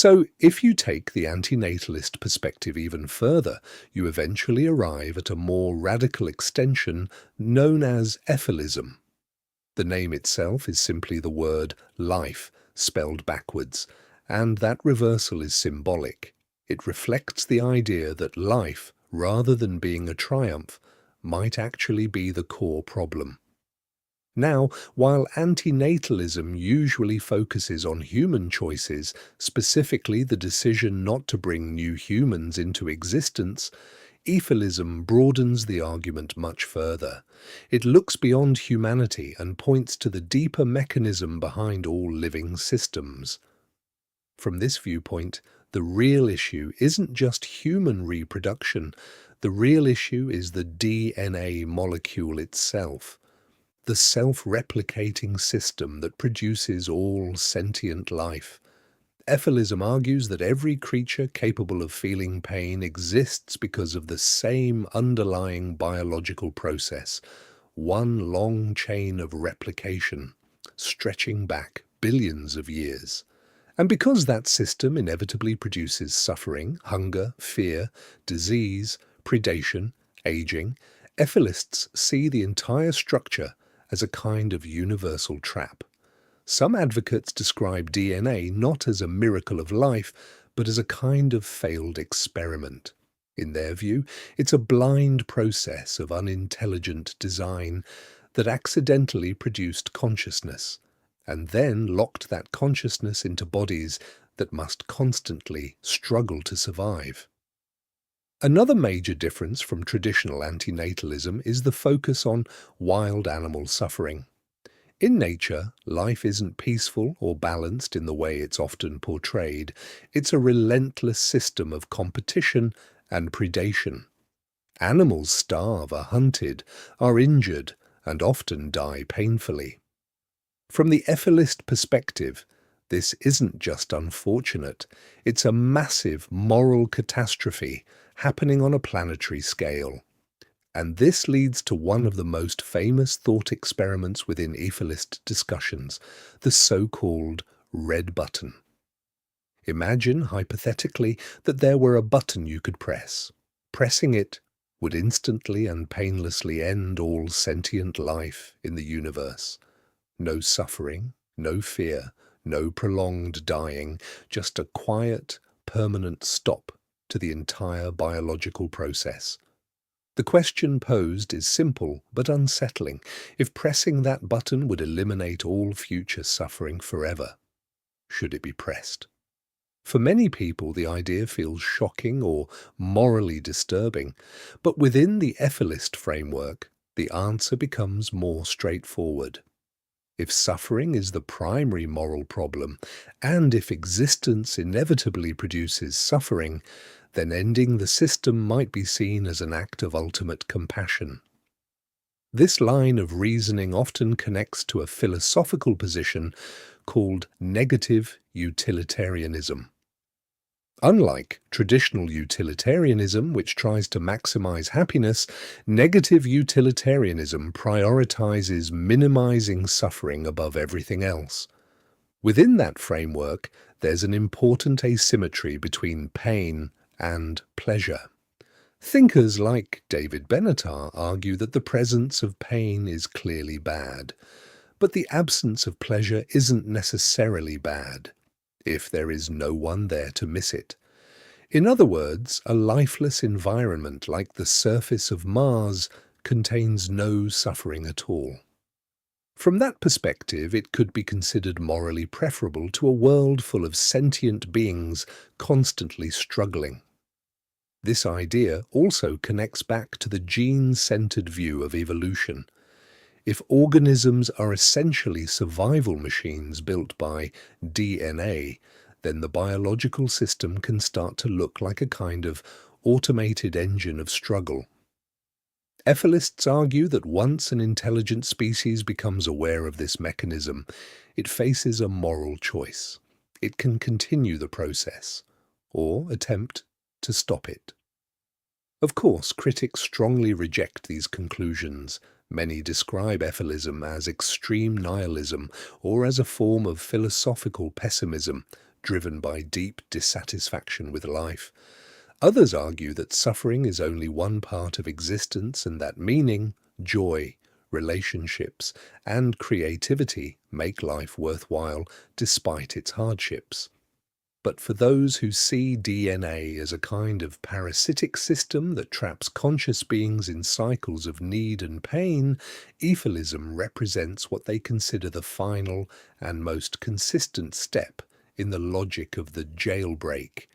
So, if you take the antinatalist perspective even further, you eventually arrive at a more radical extension known as Efilism. The name itself is simply the word life, spelled backwards, and that reversal is symbolic. It reflects the idea that life, rather than being a triumph, might actually be the core problem. Now, while antinatalism usually focuses on human choices, specifically the decision not to bring new humans into existence, Efilism broadens the argument much further. It looks beyond humanity and points to the deeper mechanism behind all living systems. From this viewpoint, the real issue isn't just human reproduction. The real issue is the DNA molecule itself, the self-replicating system that produces all sentient life. Efilism argues that every creature capable of feeling pain exists because of the same underlying biological process, one long chain of replication, stretching back billions of years. And because that system inevitably produces suffering, hunger, fear, disease, predation, aging, Efilists see the entire structure as a kind of universal trap. Some advocates describe DNA not as a miracle of life, but as a kind of failed experiment. In their view, it's a blind process of unintelligent design that accidentally produced consciousness, and then locked that consciousness into bodies that must constantly struggle to survive. Another major difference from traditional antinatalism is the focus on wild animal suffering. In nature, life isn't peaceful or balanced in the way it's often portrayed. It's a relentless system of competition and predation. Animals starve, are hunted, are injured, and often die painfully. From the Efilist perspective, this isn't just unfortunate, it's a massive moral catastrophe happening on a planetary scale. And this leads to one of the most famous thought experiments within Efilist discussions, the so-called red button. Imagine, hypothetically, that there were a button you could press. Pressing it would instantly and painlessly end all sentient life in the universe. No suffering, no fear, no prolonged dying, just a quiet, permanent stop to the entire biological process. The question posed is simple but unsettling. If pressing that button would eliminate all future suffering forever, should it be pressed? For many people, the idea feels shocking or morally disturbing, but within the Efilist framework, the answer becomes more straightforward. If suffering is the primary moral problem, and if existence inevitably produces suffering, then ending the system might be seen as an act of ultimate compassion. This line of reasoning often connects to a philosophical position called negative utilitarianism. Unlike traditional utilitarianism, which tries to maximize happiness, negative utilitarianism prioritizes minimizing suffering above everything else. Within that framework, there's an important asymmetry between pain and pleasure. Thinkers like David Benatar argue that the presence of pain is clearly bad, but the absence of pleasure isn't necessarily bad, if there is no one there to miss it. In other words, a lifeless environment like the surface of Mars contains no suffering at all. From that perspective, it could be considered morally preferable to a world full of sentient beings constantly struggling. This idea also connects back to the gene-centered view of evolution. If organisms are essentially survival machines built by DNA, then the biological system can start to look like a kind of automated engine of struggle. Efilists argue that once an intelligent species becomes aware of this mechanism, it faces a moral choice. It can continue the process, or attempt to stop it. Of course, critics strongly reject these conclusions. Many describe Efilism as extreme nihilism or as a form of philosophical pessimism, driven by deep dissatisfaction with life. Others argue that suffering is only one part of existence and that meaning, joy, relationships, and creativity make life worthwhile despite its hardships. But for those who see DNA as a kind of parasitic system that traps conscious beings in cycles of need and pain, Efilism represents what they consider the final and most consistent step in the logic of the jailbreak,